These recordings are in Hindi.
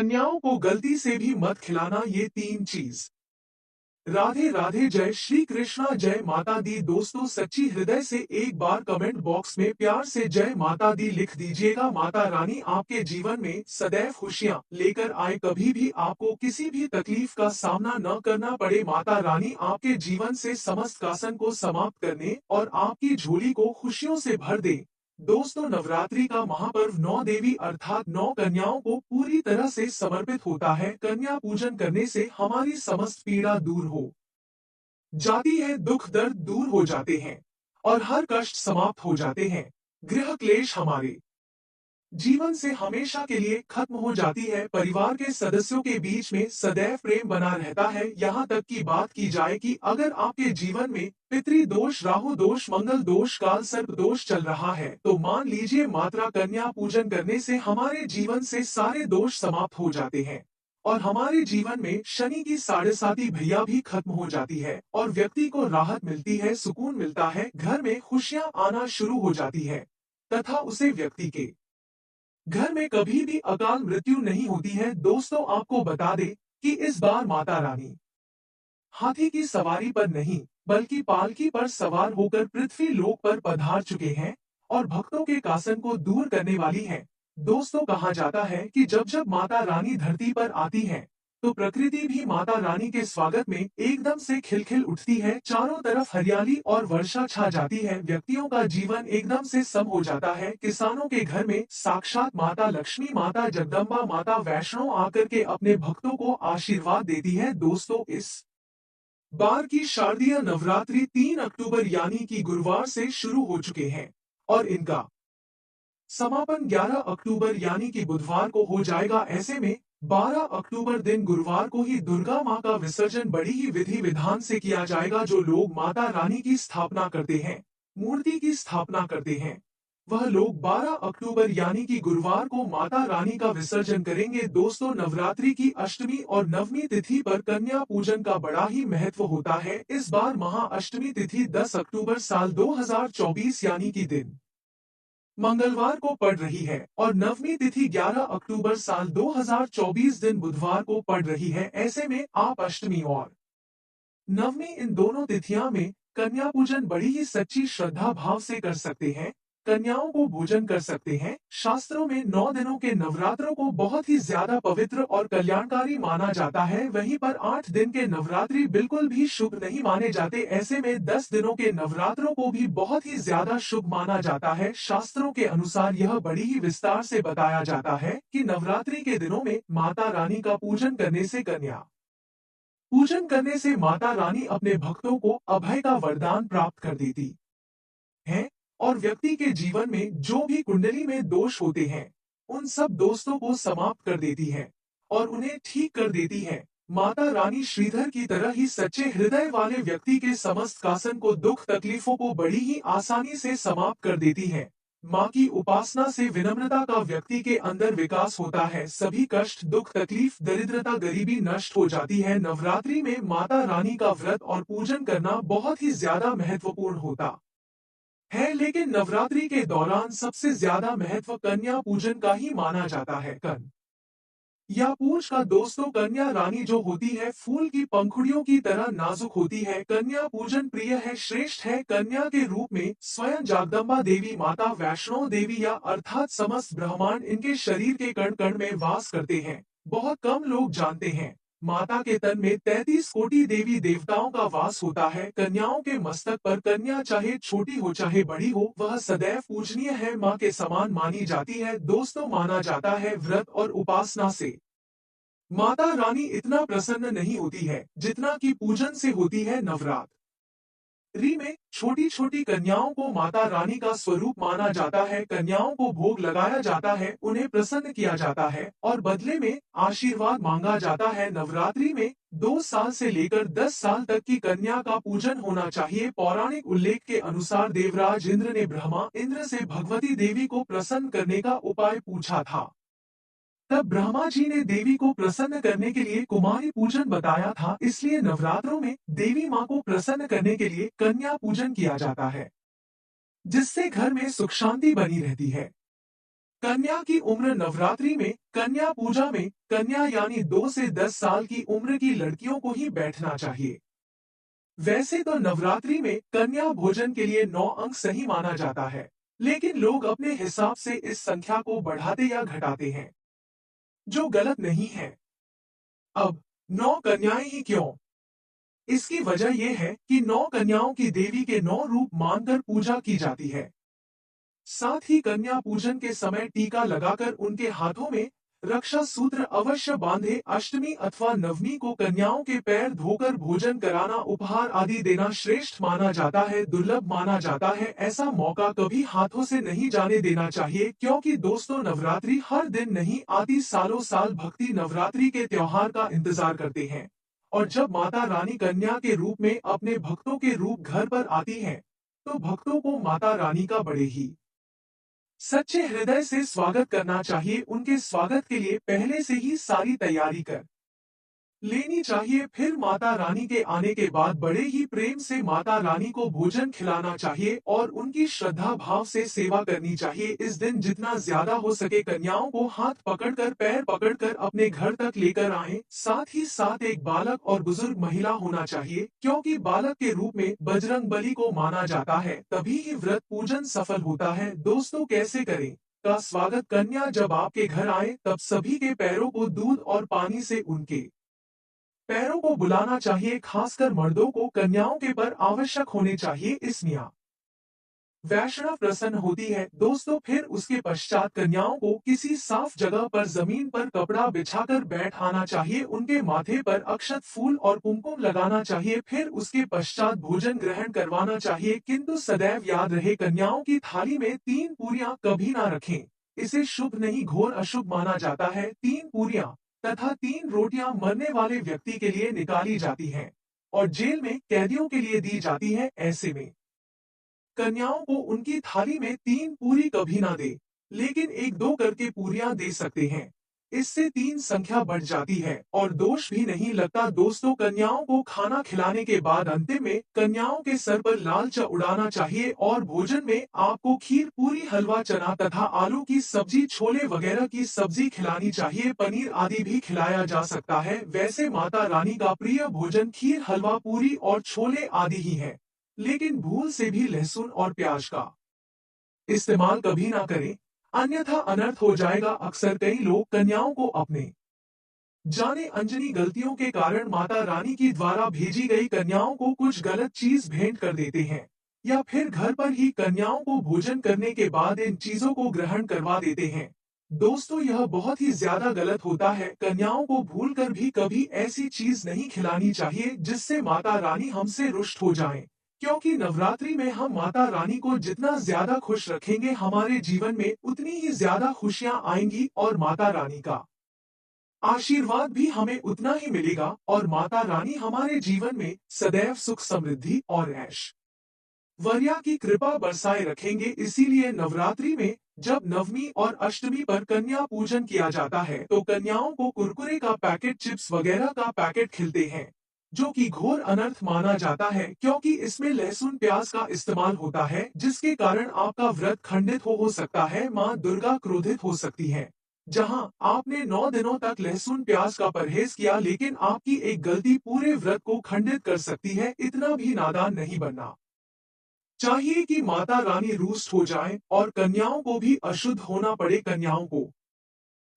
कन्याओं को गलती से भी मत खिलाना ये तीन चीज। राधे राधे, जय श्री कृष्णा, जय माता दी। दोस्तों, सच्ची हृदय से एक बार कमेंट बॉक्स में प्यार से जय माता दी लिख दीजिएगा। माता रानी आपके जीवन में सदैव खुशियां लेकर आए, कभी भी आपको किसी भी तकलीफ का सामना न करना पड़े। माता रानी आपके जीवन से समस्त कासन को समाप्त करने और आपकी झोली को खुशियों से भर दे। दोस्तों, नवरात्रि का महापर्व 9 देवी अर्थात 9 कन्याओं को पूरी तरह से समर्पित होता है। कन्या पूजन करने से हमारी समस्त पीड़ा दूर हो जाती है, दुख दर्द दूर हो जाते हैं और हर कष्ट समाप्त हो जाते हैं। गृह क्लेश हमारे जीवन से हमेशा के लिए खत्म हो जाती है। परिवार के सदस्यों के बीच में सदैव प्रेम बना रहता है। यहाँ तक की बात की जाए कि अगर आपके जीवन में पितृ दोष, राहु दोष, मंगल दोष, काल सर्प दोष चल रहा है तो मान लीजिए माता कन्या पूजन करने से हमारे जीवन से सारे दोष समाप्त हो जाते हैं और हमारे जीवन में शनि की साढ़े साती भैया भी खत्म हो जाती है और व्यक्ति को राहत मिलती है, सुकून मिलता है, घर में खुशियां आना शुरू हो जाती है तथा उसे व्यक्ति के घर में कभी भी अकाल मृत्यु नहीं होती है। दोस्तों, आपको बता दें कि इस बार माता रानी हाथी की सवारी पर नहीं बल्कि पालकी पर सवार होकर पृथ्वी लोक पर पधार चुके हैं और भक्तों के कासन को दूर करने वाली हैं। दोस्तों, कहा जाता है कि जब जब माता रानी धरती पर आती है तो प्रकृति भी माता रानी के स्वागत में एकदम से खिलखिल उठती है। चारों तरफ हरियाली और वर्षा छा जाती है। व्यक्तियों का जीवन एकदम से सम हो जाता है। किसानों के घर में साक्षात माता लक्ष्मी, माता जगदम्बा, माता वैष्णो आकर के अपने भक्तों को आशीर्वाद देती है। दोस्तों, इस बार की शारदीय नवरात्रि 3 अक्टूबर यानी कि गुरुवार से शुरू हो चुके हैं और इनका समापन 11 अक्टूबर यानी कि बुधवार को हो जाएगा। ऐसे में 12 अक्टूबर दिन गुरुवार को ही दुर्गा मां का विसर्जन बड़ी ही विधि विधान से किया जाएगा। जो लोग माता रानी की स्थापना करते हैं, मूर्ति की स्थापना करते हैं, वह लोग 12 अक्टूबर यानी कि गुरुवार को माता रानी का विसर्जन करेंगे। दोस्तों, नवरात्रि की अष्टमी और नवमी तिथि पर कन्या पूजन का बड़ा ही महत्व होता है। इस बार महाअष्टमी तिथि 10 अक्टूबर साल 2024 यानी कि दिन मंगलवार को पड़ रही है और नवमी तिथि 11 अक्टूबर साल 2024 दिन बुधवार को पड़ रही है। ऐसे में आप अष्टमी और नवमी इन दोनों तिथियों में कन्या पूजन बड़ी ही सच्ची श्रद्धा भाव से कर सकते हैं। कन्याओं को भोजन कर सकते हैं। शास्त्रों में 9 दिनों के नवरात्रों को बहुत ही ज्यादा पवित्र और कल्याणकारी माना जाता है। वहीं पर 8 दिन के नवरात्रि बिल्कुल भी शुभ नहीं माने जाते। ऐसे में 10 दिनों के नवरात्रों को भी बहुत ही ज्यादा शुभ माना जाता है। शास्त्रों के अनुसार यह बड़ी ही विस्तार से बताया जाता है कि नवरात्रि के दिनों में माता रानी का पूजन करने से पूजन करने से माता रानी अपने भक्तों को अभय का वरदान प्राप्त कर देती है और व्यक्ति के जीवन में जो भी कुंडली में दोष होते हैं उन सब दोस्तों को समाप्त कर देती है और उन्हें ठीक कर देती है। माता रानी श्रीधर की तरह ही सच्चे हृदय वाले व्यक्ति के समस्त कासन को, दुख तकलीफों को बड़ी ही आसानी से समाप्त कर देती है। माँ की उपासना से विनम्रता का व्यक्ति के अंदर विकास होता है। सभी कष्ट, दुख, तकलीफ, दरिद्रता, गरीबी नष्ट हो जाती है। नवरात्रि में माता रानी का व्रत और पूजन करना बहुत ही ज्यादा महत्वपूर्ण होता है, लेकिन नवरात्रि के दौरान सबसे ज्यादा महत्व कन्या पूजन का ही माना जाता है। या पूज का दोस्तों, कन्या रानी जो होती है फूल की पंखुड़ियों की तरह नाजुक होती है। कन्या पूजन प्रिय है, श्रेष्ठ है। कन्या के रूप में स्वयं जगदम्बा देवी, माता वैष्णो देवी या अर्थात समस्त ब्रह्मांड इनके शरीर के कण कण में वास करते हैं। बहुत कम लोग जानते हैं माता के तन में 33 कोटि देवी देवताओं का वास होता है। कन्याओं के मस्तक पर कन्या चाहे छोटी हो चाहे बड़ी हो, वह सदैव पूजनीय है, माँ के समान मानी जाती है। दोस्तों, माना जाता है व्रत और उपासना से माता रानी इतना प्रसन्न नहीं होती है जितना कि पूजन से होती है। नवरात्रि में छोटी छोटी कन्याओं को माता रानी का स्वरूप माना जाता है। कन्याओं को भोग लगाया जाता है, उन्हें प्रसन्न किया जाता है और बदले में आशीर्वाद मांगा जाता है। नवरात्रि में 2 साल से लेकर 10 साल तक की कन्या का पूजन होना चाहिए। पौराणिक उल्लेख के अनुसार देवराज इंद्र ने ब्रह्मा इंद्र से भगवती देवी को प्रसन्न करने का उपाय पूछा था। तब ब्रह्मा जी ने देवी को प्रसन्न करने के लिए कुमारी पूजन बताया था। इसलिए नवरात्रों में देवी माँ को प्रसन्न करने के लिए कन्या पूजन किया जाता है, जिससे घर में सुख शांति बनी रहती है। कन्या की उम्र नवरात्रि में कन्या पूजा में कन्या यानी 2 से 10 साल की उम्र की लड़कियों को ही बैठना चाहिए। वैसे तो नवरात्रि में कन्या भोजन के लिए 9 अंक सही माना जाता है, लेकिन लोग अपने हिसाब से इस संख्या को बढ़ाते या घटाते हैं, जो गलत नहीं है। अब 9 कन्याएं ही क्यों? इसकी वजह यह है कि 9 कन्याओं की देवी के 9 रूप मानकर पूजा की जाती है। साथ ही कन्या पूजन के समय टीका लगाकर उनके हाथों में रक्षा सूत्र अवश्य बांधे। अष्टमी अथवा नवमी को कन्याओं के पैर धोकर भोजन कराना, उपहार आदि देना श्रेष्ठ माना जाता है, दुर्लभ माना जाता है। ऐसा मौका कभी हाथों से नहीं जाने देना चाहिए, क्योंकि दोस्तों नवरात्रि हर दिन नहीं आती, सालों साल भक्ति नवरात्रि के त्योहार का इंतजार करते हैं। और जब माता रानी कन्या के रूप में अपने भक्तों के रूप घर पर आती है, तो भक्तों को माता रानी का बड़े ही सच्चे हृदय से स्वागत करना चाहिए। उनके स्वागत के लिए पहले से ही सारी तैयारी कर लेनी चाहिए। फिर माता रानी के आने के बाद बड़े ही प्रेम से माता रानी को भोजन खिलाना चाहिए और उनकी श्रद्धा भाव से सेवा करनी चाहिए। इस दिन जितना ज्यादा हो सके कन्याओं को हाथ पकड़कर पैर पकड़कर अपने घर तक लेकर आएं। साथ ही साथ एक बालक और बुजुर्ग महिला होना चाहिए, क्योंकि बालक के रूप में बजरंगबली को माना जाता है, तभी ही व्रत पूजन सफल होता है। दोस्तों कैसे करें का स्वागत? कन्या जब आपके घर आए तब सभी के पैरों को दूध और पानी से उनके पैरों को बुलाना चाहिए। खासकर मर्दों को कन्याओं के पर आवश्यक होने चाहिए। इसमें वैष्णव प्रसन्न होती है। दोस्तों फिर उसके पश्चात कन्याओं को किसी साफ जगह पर जमीन पर कपड़ा बिछाकर बैठ आना चाहिए। उनके माथे पर अक्षत फूल और कुमकुम लगाना चाहिए। फिर उसके पश्चात भोजन ग्रहण करवाना चाहिए, किंतु सदैव याद रहे कन्याओं की थाली में 3 पूरियां कभी ना रखें। इसे शुभ नहीं, घोर अशुभ माना जाता है। 3 पूरियां तथा 3 रोटियां मरने वाले व्यक्ति के लिए निकाली जाती हैं और जेल में कैदियों के लिए दी जाती है। ऐसे में कन्याओं को उनकी थाली में 3 पूरी कभी ना दे, लेकिन 1-2 करके पूरियां दे सकते हैं। इससे 3 संख्या बढ़ जाती है और दोष भी नहीं लगता। दोस्तों कन्याओं को खाना खिलाने के बाद अंतिम में कन्याओं के सर पर लाल चा उड़ाना चाहिए और भोजन में आपको खीर पूरी हलवा चना तथा आलू की सब्जी छोले वगैरह की सब्जी खिलानी चाहिए। पनीर आदि भी खिलाया जा सकता है। वैसे माता रानी का प्रिय भोजन खीर हलवा पूरी और छोले आदि ही है, लेकिन भूल से भी लहसुन और प्याज का इस्तेमाल कभी ना करें, अन्यथा अनर्थ हो जाएगा। अक्सर कई लोग कन्याओं को अपने जाने अनजानी गलतियों के कारण माता रानी की द्वारा भेजी गई कन्याओं को कुछ गलत चीज भेंट कर देते हैं, या फिर घर पर ही कन्याओं को भोजन करने के बाद इन चीजों को ग्रहण करवा देते हैं। दोस्तों यह बहुत ही ज्यादा गलत होता है। कन्याओं को भूलकर भी कभी ऐसी चीज नहीं खिलानी चाहिए जिससे माता रानी हमसे रुष्ट हो जाएं, क्योंकि नवरात्रि में हम माता रानी को जितना ज्यादा खुश रखेंगे हमारे जीवन में उतनी ही ज्यादा खुशियां आएंगी और माता रानी का आशीर्वाद भी हमें उतना ही मिलेगा और माता रानी हमारे जीवन में सदैव सुख समृद्धि और ऐश वर्या की कृपा बरसाए रखेंगे। इसीलिए नवरात्रि में जब नवमी और अष्टमी पर कन्या पूजन किया जाता है तो कन्याओं को कुरकुरे का पैकेट, चिप्स वगैरह का पैकेट खिलते हैं, जो कि घोर अनर्थ माना जाता है, क्योंकि इसमें लहसुन प्याज का इस्तेमाल होता है, जिसके कारण आपका व्रत खंडित हो सकता है। मां दुर्गा क्रोधित हो सकती है। जहां आपने 9 दिनों तक लहसुन प्याज का परहेज किया, लेकिन आपकी एक गलती पूरे व्रत को खंडित कर सकती है। इतना भी नादान नहीं बनना चाहिए कि माता रानी रुष्ट हो जाए और कन्याओं को भी अशुद्ध होना पड़े। कन्याओं को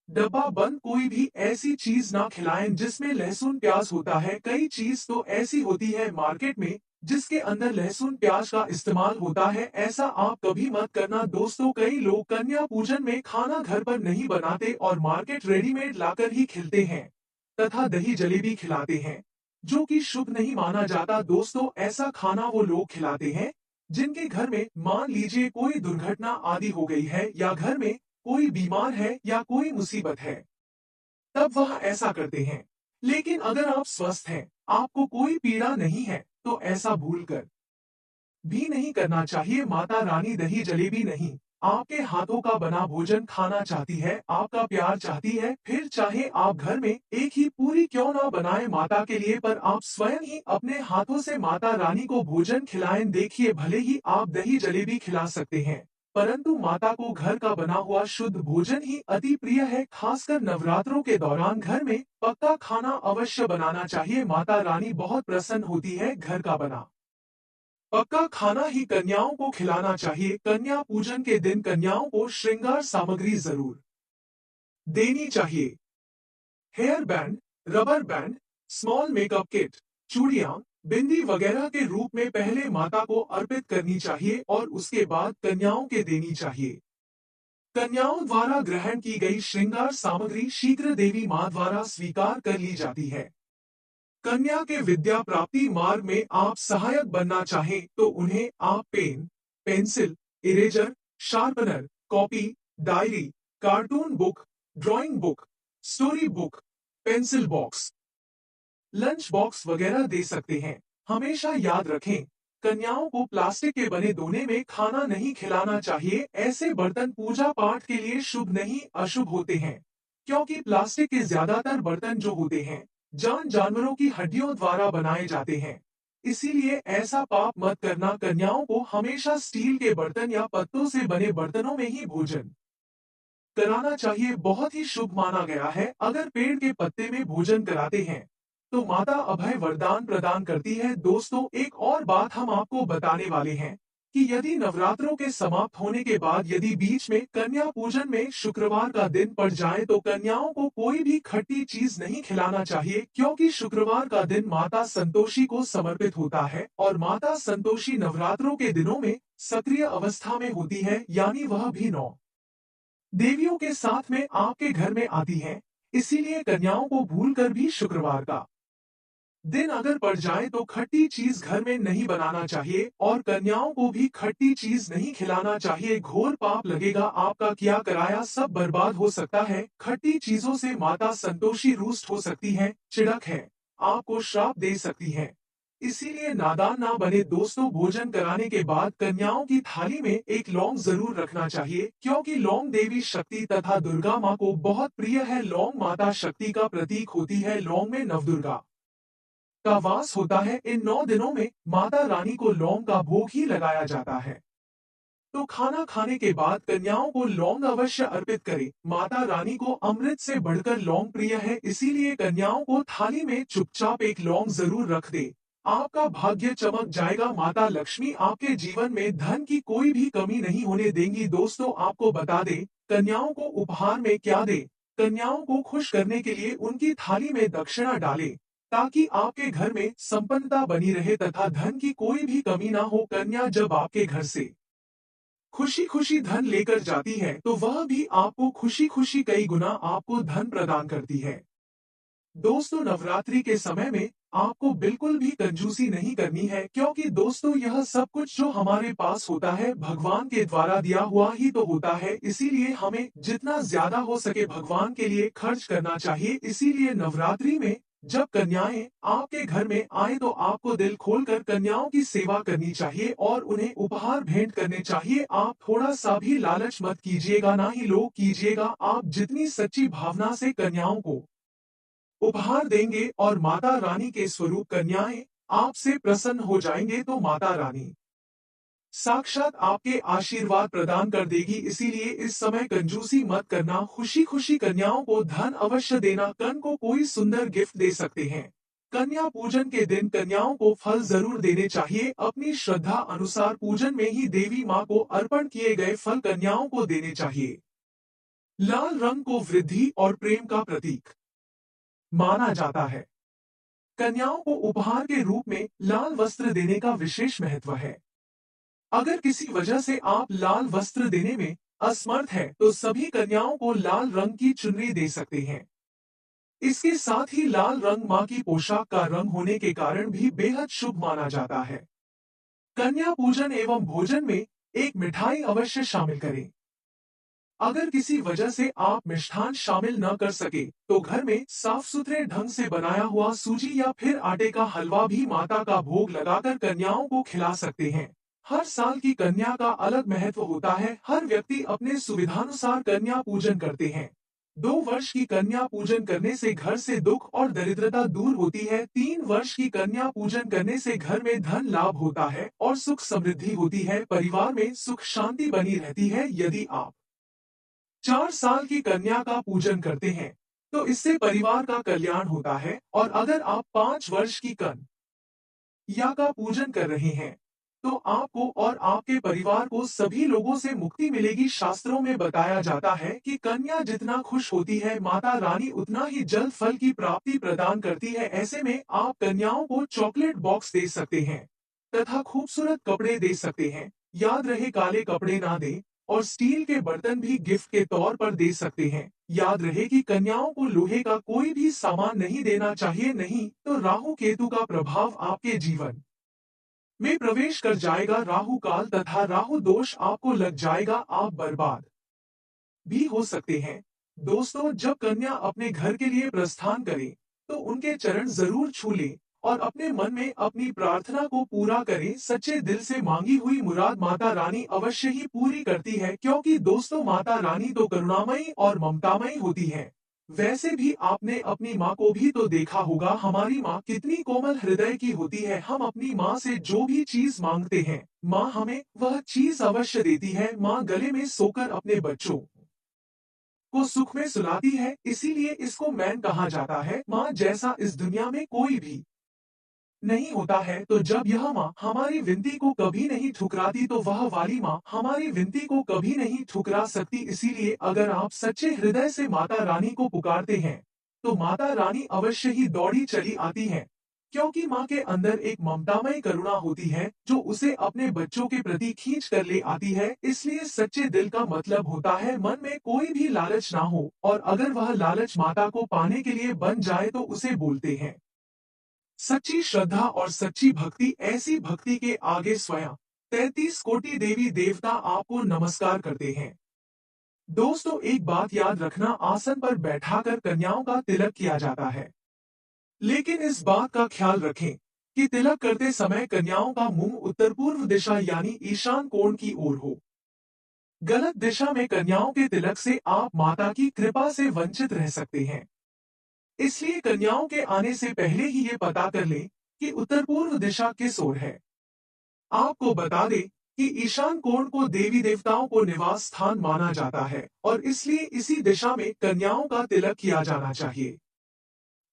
डब्बा बंद कोई भी ऐसी चीज ना खिलाएं जिसमें लहसुन प्याज होता है। कई चीज तो ऐसी होती है मार्केट में जिसके अंदर लहसुन प्याज का इस्तेमाल होता है, ऐसा आप कभी मत करना। दोस्तों कई लोग कन्या पूजन में खाना घर पर नहीं बनाते और मार्केट रेडीमेड लाकर ही खिलते हैं तथा दही जलेबी खिलाते हैं, जो कि शुभ नहीं माना जाता। दोस्तों ऐसा खाना वो लोग खिलाते हैं जिनके घर में मान लीजिए कोई दुर्घटना आदि हो गई है, या घर में कोई बीमार है या कोई मुसीबत है, तब वह ऐसा करते हैं। लेकिन अगर आप स्वस्थ हैं, आपको कोई पीड़ा नहीं है, तो ऐसा भूलकर भी नहीं करना चाहिए। माता रानी दही जलेबी नहीं, आपके हाथों का बना भोजन खाना चाहती है, आपका प्यार चाहती है। फिर चाहे आप घर में एक ही पूरी क्यों ना बनाए माता के लिए, पर आप स्वयं ही अपने हाथों से माता रानी को भोजन खिलाएं। देखिए भले ही आप दही जलेबी खिला सकते हैं, परंतु माता को घर का बना हुआ शुद्ध भोजन ही अति प्रिय है। खासकर नवरात्रों के दौरान घर में पक्का खाना अवश्य बनाना चाहिए। माता रानी बहुत प्रसन्न होती है घर का बना पक्का खाना ही कन्याओं को खिलाना चाहिए। कन्या पूजन के दिन कन्याओं को श्रृंगार सामग्री जरूर देनी चाहिए। Hair band, rubber band, small makeup kit, चूड़ियां, बिंदी वगैरह के रूप में पहले माता को अर्पित करनी चाहिए और उसके बाद कन्याओं के देनी चाहिए। कन्याओं द्वारा ग्रहण की गई श्रृंगार सामग्री शीघ्र देवी मां द्वारा स्वीकार कर ली जाती है। कन्या के विद्या प्राप्ति मार्ग में आप सहायक बनना चाहें तो उन्हें आप pen, pencil, eraser, sharpener, copy, diary, cartoon book, drawing book, story book, pencil box, lunch box वगैरह दे सकते हैं। हमेशा याद रखें, कन्याओं को प्लास्टिक के बने दोने में खाना नहीं खिलाना चाहिए। ऐसे बर्तन पूजा पाठ के लिए शुभ नहीं अशुभ होते हैं, क्योंकि प्लास्टिक के ज्यादातर बर्तन जो होते हैं जानवरों की हड्डियों द्वारा बनाए जाते हैं। इसीलिए ऐसा पाप मत करना। कन्याओं को हमेशा स्टील के बर्तन या पत्तों से बने बर्तनों में ही भोजन कराना चाहिए। बहुत ही शुभ माना गया है। अगर पेड़ के पत्ते में भोजन कराते हैं तो माता अभय वरदान प्रदान करती है। दोस्तों, एक और बात हम आपको बताने वाले हैं कि यदि नवरात्रों के समाप्त होने के बाद यदि बीच में कन्या पूजन में शुक्रवार का दिन पड़ जाए तो कन्याओं को कोई भी खट्टी चीज नहीं खिलाना चाहिए, क्योंकि शुक्रवार का दिन माता संतोषी को समर्पित होता है और माता संतोषी नवरात्रों के दिनों में सक्रिय अवस्था में होती है, यानी वह भी 9 देवियों के साथ में आपके घर में आती हैं। इसीलिए कन्याओं को भूलकर भी शुक्रवार का दिन अगर पड़ जाए तो खट्टी चीज घर में नहीं बनाना चाहिए और कन्याओं को भी खट्टी चीज नहीं खिलाना चाहिए। घोर पाप लगेगा, आपका किया कराया सब बर्बाद हो सकता है। खट्टी चीजों से माता संतोषी रुष्ट हो सकती हैं, चिढ़क है, आपको श्राप दे सकती हैं। इसीलिए नादान ना बने। दोस्तों, भोजन कराने के बाद कन्याओं की थाली में एक लौंग जरूर रखना चाहिए, क्योंकि लौंग देवी शक्ति तथा दुर्गा माँ को बहुत प्रिय है। लौंग माता शक्ति का प्रतीक होती है। लौंग में नवदुर्गा का वास होता है। इन 9 दिनों में माता रानी को लौंग का भोग ही लगाया जाता है। तो खाना खाने के बाद कन्याओं को लौंग अवश्य अर्पित करें। माता रानी को अमृत से बढ़कर लौंग प्रिय है, इसीलिए कन्याओं को थाली में चुपचाप एक लौंग जरूर रख दे। आपका भाग्य चमक जाएगा। माता लक्ष्मी आपके जीवन में धन की कोई भी कमी नहीं होने देंगी। दोस्तों, आपको बता दें, कन्याओं को उपहार में क्या दे। कन्याओं को खुश करने के लिए उनकी थाली में दक्षिणा डालें, ताकि आपके घर में संपन्नता बनी रहे तथा धन की कोई भी कमी ना हो। कन्या जब आपके घर से खुशी खुशी धन लेकर जाती है तो वह भी आपको खुशी खुशी कई गुना आपको धन प्रदान करती है। दोस्तों, नवरात्रि के समय में आपको बिल्कुल भी कंजूसी नहीं करनी है, क्योंकि दोस्तों यह सब कुछ जो हमारे पास होता है भगवान के द्वारा दिया हुआ ही तो होता है। इसीलिए हमें जितना ज्यादा हो सके भगवान के लिए खर्च करना चाहिए। इसीलिए नवरात्रि में जब कन्याएं आपके घर में आए तो आपको दिल खोलकर कन्याओं की सेवा करनी चाहिए और उन्हें उपहार भेंट करने चाहिए। आप थोड़ा सा भी लालच मत कीजिएगा, ना ही लोभ कीजिएगा। आप जितनी सच्ची भावना से कन्याओं को उपहार देंगे और माता रानी के स्वरूप कन्याएं आपसे प्रसन्न हो जाएंगे तो माता रानी साक्षात आपके आशीर्वाद प्रदान कर देगी। इसीलिए इस समय कंजूसी मत करना। खुशी खुशी कन्याओं को धन अवश्य देना। कन को कोई सुंदर गिफ्ट दे सकते हैं। कन्या पूजन के दिन कन्याओं को फल जरूर देने चाहिए। अपनी श्रद्धा अनुसार पूजन में ही देवी माँ को अर्पण किए गए फल कन्याओं को देने चाहिए। लाल रंग को वृद्धि और प्रेम का प्रतीक माना जाता है। कन्याओं को उपहार के रूप में लाल वस्त्र देने का विशेष महत्व है। अगर किसी वजह से आप लाल वस्त्र देने में असमर्थ हैं, तो सभी कन्याओं को लाल रंग की चुनरी दे सकते हैं। इसके साथ ही लाल रंग मां की पोशाक का रंग होने के कारण भी बेहद शुभ माना जाता है। कन्या पूजन एवं भोजन में एक मिठाई अवश्य शामिल करें। अगर किसी वजह से आप मिष्ठान शामिल न कर सके तो घर में साफ सुथरे ढंग से बनाया हुआ सूजी या फिर आटे का हलवा भी माता का भोग लगाकर कन्याओं को खिला सकते हैं। हर साल की कन्या का अलग महत्व होता है। हर व्यक्ति अपने सुविधानुसार कन्या पूजन करते हैं। 2 वर्ष की कन्या पूजन करने से घर से दुख और दरिद्रता दूर होती है। 3 वर्ष की कन्या पूजन करने से घर में धन लाभ होता है और सुख समृद्धि होती है। परिवार में सुख शांति बनी रहती है। यदि आप 4 साल की कन्या का पूजन करते हैं तो इससे परिवार का कल्याण होता है। और अगर आप 5 वर्ष की कन्या का पूजन कर रहे हैं तो आपको और आपके परिवार को सभी लोगों से मुक्ति मिलेगी। शास्त्रों में बताया जाता है कि कन्या जितना खुश होती है माता रानी उतना ही जल्द फल की प्राप्ति प्रदान करती है। ऐसे में आप कन्याओं को चॉकलेट बॉक्स दे सकते हैं तथा खूबसूरत कपड़े दे सकते हैं। याद रहे काले कपड़े ना दें और स्टील के बर्तन भी गिफ्ट के तौर पर दे सकते हैं। याद रहे कि कन्याओं को लोहे का कोई भी सामान नहीं देना चाहिए, नहीं तो राहु केतु का प्रभाव आपके जीवन में प्रवेश कर जाएगा। राहु काल तथा राहु दोष आपको लग जाएगा, आप बर्बाद भी हो सकते हैं। दोस्तों, जब कन्या अपने घर के लिए प्रस्थान करे तो उनके चरण जरूर छू ले और अपने मन में अपनी प्रार्थना को पूरा करें। सच्चे दिल से मांगी हुई मुराद माता रानी अवश्य ही पूरी करती है, क्योंकि दोस्तों माता रानी तो करुणामयी और ममतामयी होती है। वैसे भी आपने अपनी माँ को भी तो देखा होगा, हमारी माँ कितनी कोमल हृदय की होती है। हम अपनी माँ से जो भी चीज मांगते हैं माँ हमें वह चीज अवश्य देती है। माँ गले में सोकर अपने बच्चों को सुख में सुलाती है, इसीलिए इसको मैन कहा जाता है। माँ जैसा इस दुनिया में कोई भी नहीं होता है। तो जब यह माँ हमारी विनती को कभी नहीं ठुकराती तो वह वाली माँ हमारी विनती को कभी नहीं ठुकरा सकती। इसीलिए अगर आप सच्चे हृदय से माता रानी को पुकारते हैं तो माता रानी अवश्य ही दौड़ी चली आती है, क्योंकि माँ के अंदर एक ममतामय करुणा होती है जो उसे अपने बच्चों के प्रति खींच कर ले आती है। इसलिए सच्चे दिल का मतलब होता है मन में कोई भी लालच ना हो, और अगर वह लालच माता को पाने के लिए बन जाए तो उसे बोलते हैं सच्ची श्रद्धा और सच्ची भक्ति। ऐसी भक्ति के आगे स्वयं 33 कोटि देवी देवता आपको नमस्कार करते हैं। दोस्तों, एक बात याद रखना, आसन पर बैठाकर कन्याओं का तिलक किया जाता है, लेकिन इस बात का ख्याल रखें कि तिलक करते समय कन्याओं का मुंह उत्तर पूर्व दिशा यानी ईशान कोण की ओर हो। गलत दिशा में कन्याओं के तिलक से आप माता की कृपा से वंचित रह सकते हैं। इसलिए कन्याओं के आने से पहले ही ये पता कर लें कि उत्तर पूर्व दिशा किस ओर है। आपको बता दें कि ईशान कोण को देवी देवताओं को निवास स्थान माना जाता है और इसलिए इसी दिशा में कन्याओं का तिलक किया जाना चाहिए।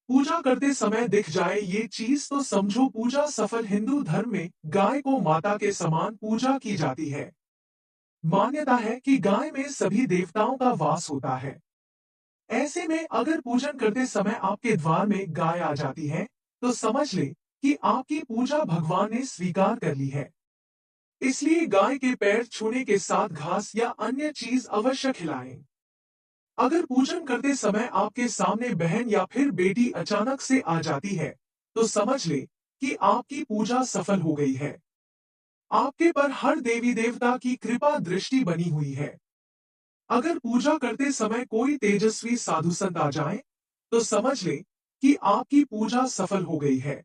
पूजा करते समय दिख जाए ये चीज तो समझो पूजा सफल। हिंदू धर्म में गाय को माता के समान पूजा की जाती है। मान्यता है कि गाय में सभी देवताओं का वास होता है। ऐसे में अगर पूजन करते समय आपके द्वार में गाय आ जाती है तो समझ ले कि आपकी पूजा भगवान ने स्वीकार कर ली है। इसलिए गाय के पैर छूने के साथ घास या अन्य चीज अवश्य खिलाएं। अगर पूजन करते समय आपके सामने बहन या फिर बेटी अचानक से आ जाती है तो समझ ले कि आपकी पूजा सफल हो गई है। आपके पर हर देवी देवता की कृपा दृष्टि बनी हुई है। अगर पूजा करते समय कोई तेजस्वी साधु संत आ जाएं, तो समझ ले कि आपकी पूजा सफल हो गई है।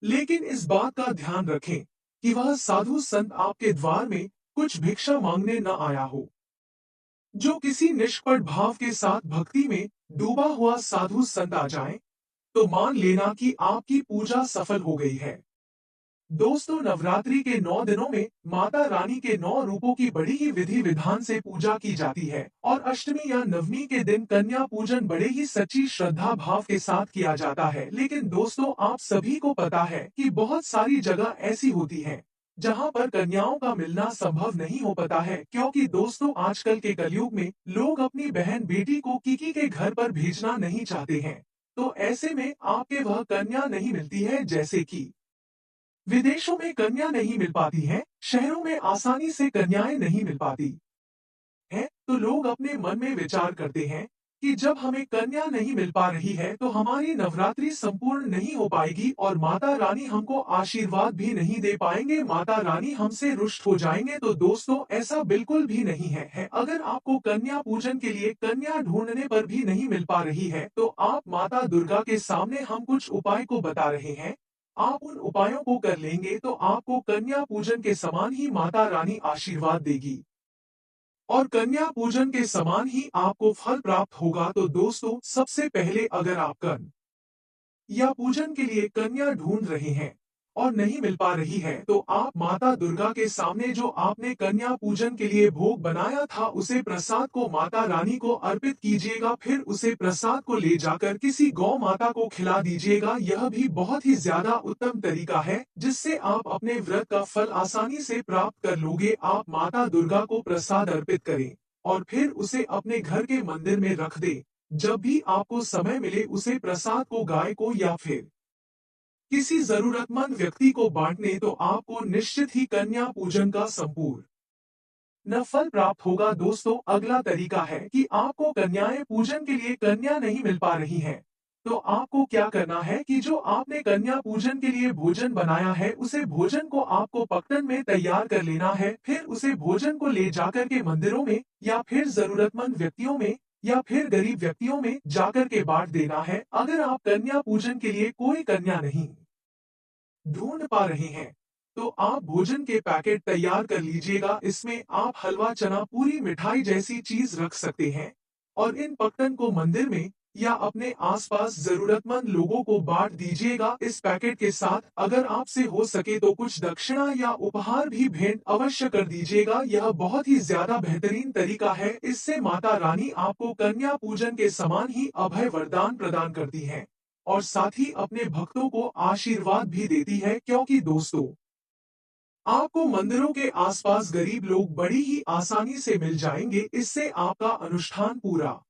लेकिन इस बात का ध्यान रखें कि वह साधु संत आपके द्वार में कुछ भिक्षा मांगने न आया हो। जो किसी निष्कपट भाव के साथ भक्ति में डूबा हुआ साधु संत आ जाए तो मान लेना कि आपकी पूजा सफल हो गई है। दोस्तों, नवरात्रि के 9 दिनों में माता रानी के 9 रूपों की बड़ी ही विधि विधान से पूजा की जाती है और अष्टमी या नवमी के दिन कन्या पूजन बड़े ही सच्ची श्रद्धा भाव के साथ किया जाता है। लेकिन दोस्तों, आप सभी को पता है कि बहुत सारी जगह ऐसी होती है जहां पर कन्याओं का मिलना संभव नहीं हो पाता है, क्योंकि दोस्तों आजकल के कलयुग में लोग अपनी बहन बेटी को किसी के घर पर भेजना नहीं चाहते हैं। तो ऐसे में आपके वह कन्या नहीं मिलती है, जैसे कि विदेशों में कन्या नहीं मिल पाती है, शहरों में आसानी से कन्याएं नहीं मिल पाती है, तो लोग अपने मन में विचार करते हैं कि जब हमें कन्या नहीं मिल पा रही है तो हमारी नवरात्रि संपूर्ण नहीं हो पाएगी और माता रानी हमको आशीर्वाद भी नहीं दे पाएंगे, माता रानी हमसे रुष्ट हो जाएंगे। तो दोस्तों, ऐसा बिल्कुल भी नहीं है। अगर आपको कन्या पूजन के लिए कन्या ढूंढने पर भी नहीं मिल पा रही है तो आप माता दुर्गा के सामने हम कुछ उपाय को बता रहे हैं। आप उन उपायों को कर लेंगे तो आपको कन्या पूजन के समान ही माता रानी आशीर्वाद देगी। और कन्या पूजन के समान ही आपको फल प्राप्त होगा। तो दोस्तों, सबसे पहले अगर आप कन्या या पूजन के लिए कन्या ढूंढ रहे हैं और नहीं मिल पा रही है, तो आप माता दुर्गा के सामने जो आपने कन्या पूजन के लिए भोग बनाया था, उसे प्रसाद को माता रानी को अर्पित कीजिएगा। फिर उसे प्रसाद को ले जाकर किसी गौ माता को खिला दीजिएगा। यह भी बहुत ही ज्यादा उत्तम तरीका है, जिससे आप अपने व्रत का फल आसानी से प्राप्त कर लोगे। आप माता दुर्गा को प्रसाद अर्पित करें और फिर उसे अपने घर के मंदिर में रख दे। जब भी आपको समय मिले, उसे प्रसाद को गाय को या फिर किसी जरूरतमंद व्यक्ति को बांटने, तो आपको निश्चित ही कन्या पूजन का संपूर्ण न फल प्राप्त होगा। दोस्तों, अगला तरीका है कि आपको कन्याएं पूजन के लिए कन्या नहीं मिल पा रही हैं, तो आपको क्या करना है कि जो आपने कन्या पूजन के लिए भोजन बनाया है, उसे भोजन को आपको पकटन में तैयार कर लेना है। फिर उसे भोजन को ले जाकर के मंदिरों में या फिर जरूरतमंद व्यक्तियों में या फिर गरीब व्यक्तियों में जाकर के बांट देना है। अगर आप कन्या पूजन के लिए कोई कन्या नहीं ढूंढ पा रहे हैं, तो आप भोजन के पैकेट तैयार कर लीजिएगा। इसमें आप हलवा, चना, पूरी, मिठाई जैसी चीज रख सकते हैं और इन पकटन को मंदिर में या अपने आसपास जरूरतमंद लोगों को बांट दीजिएगा। इस पैकेट के साथ अगर आपसे हो सके तो कुछ दक्षिणा या उपहार भी भेंट अवश्य कर दीजिएगा। यह बहुत ही ज्यादा बेहतरीन तरीका है। इससे माता रानी आपको कन्या पूजन के समान ही अभय वरदान प्रदान करती है और साथ ही अपने भक्तों को आशीर्वाद भी देती है। क्योंकि दोस्तों, आपको मंदिरों के आसपास गरीब लोग बड़ी ही आसानी से मिल जाएंगे। इससे आपका अनुष्ठान पूरा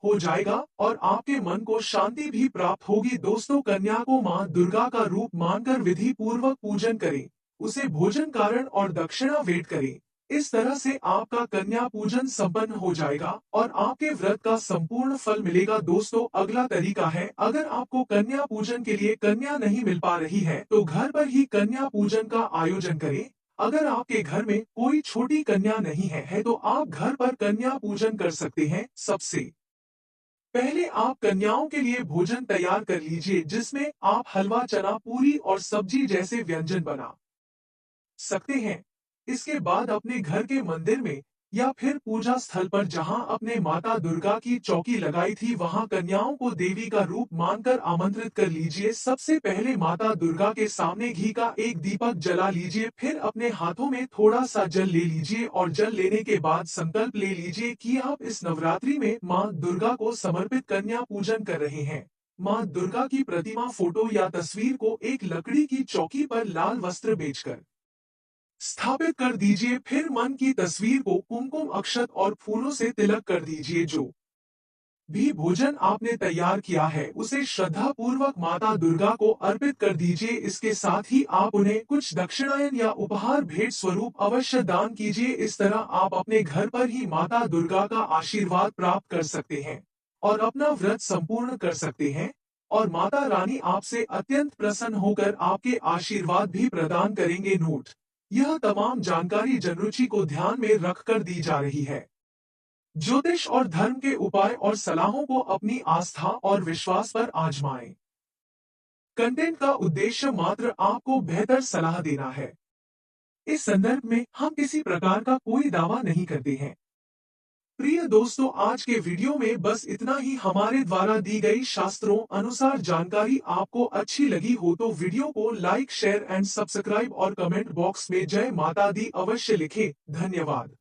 हो जाएगा और आपके मन को शांति भी प्राप्त होगी। दोस्तों, कन्या को मां दुर्गा का रूप मानकर विधि पूर्वक पूजन करें, उसे भोजन कारण और दक्षिणा भेंट करें। इस तरह से आपका कन्या पूजन संपन्न हो जाएगा और आपके व्रत का संपूर्ण फल मिलेगा। दोस्तों, अगला तरीका है, अगर आपको कन्या पूजन के लिए कन्या नहीं मिल पा रही है, तो घर पर ही कन्या पूजन का आयोजन करें। अगर आपके घर में कोई छोटी कन्या नहीं है तो आप घर पर कन्या पूजन कर सकते हैं। सबसे पहले आप कन्याओं के लिए भोजन तैयार कर लीजिए, जिसमें आप हलवा, चना, पूरी और सब्जी जैसे व्यंजन बना सकते हैं। इसके बाद अपने घर के मंदिर में या फिर पूजा स्थल पर जहां आपने माता दुर्गा की चौकी लगाई थी, वहां कन्याओं को देवी का रूप मानकर आमंत्रित कर लीजिए। सबसे पहले माता दुर्गा के सामने घी का एक दीपक जला लीजिए। फिर अपने हाथों में थोड़ा सा जल ले लीजिए और जल लेने के बाद संकल्प ले लीजिए कि आप इस नवरात्रि में मां दुर्गा को समर्पित कन्या पूजन कर रहे हैं। मां दुर्गा की प्रतिमा, फोटो या तस्वीर को एक लकड़ी की चौकी पर लाल वस्त्र बेचकर स्थापित कर दीजिए। फिर मन की तस्वीर को कुमकुम, अक्षत और फूलों से तिलक कर दीजिए। जो भी भोजन आपने तैयार किया है, उसे श्रद्धा पूर्वक माता दुर्गा को अर्पित कर दीजिए। इसके साथ ही आप उन्हें कुछ दक्षिणायन या उपहार भेंट स्वरूप अवश्य दान कीजिए। इस तरह आप अपने घर पर ही माता दुर्गा का आशीर्वाद प्राप्त कर सकते हैं और अपना व्रत संपूर्ण कर सकते हैं और माता रानी आपसे अत्यंत प्रसन्न होकर आपके आशीर्वाद भी प्रदान करेंगे। नोट: यह तमाम जानकारी जनरुचि को ध्यान में रखकर दी जा रही है। ज्योतिष और धर्म के उपाय और सलाहों को अपनी आस्था और विश्वास पर आजमाएं। कंटेंट का उद्देश्य मात्र आपको बेहतर सलाह देना है। इस संदर्भ में हम किसी प्रकार का कोई दावा नहीं करते हैं। प्रिय दोस्तों, आज के वीडियो में बस इतना ही। हमारे द्वारा दी गई शास्त्रों अनुसार जानकारी आपको अच्छी लगी हो तो वीडियो को लाइक, शेयर एंड सब्सक्राइब और कमेंट बॉक्स में जय माता दी अवश्य लिखें। धन्यवाद।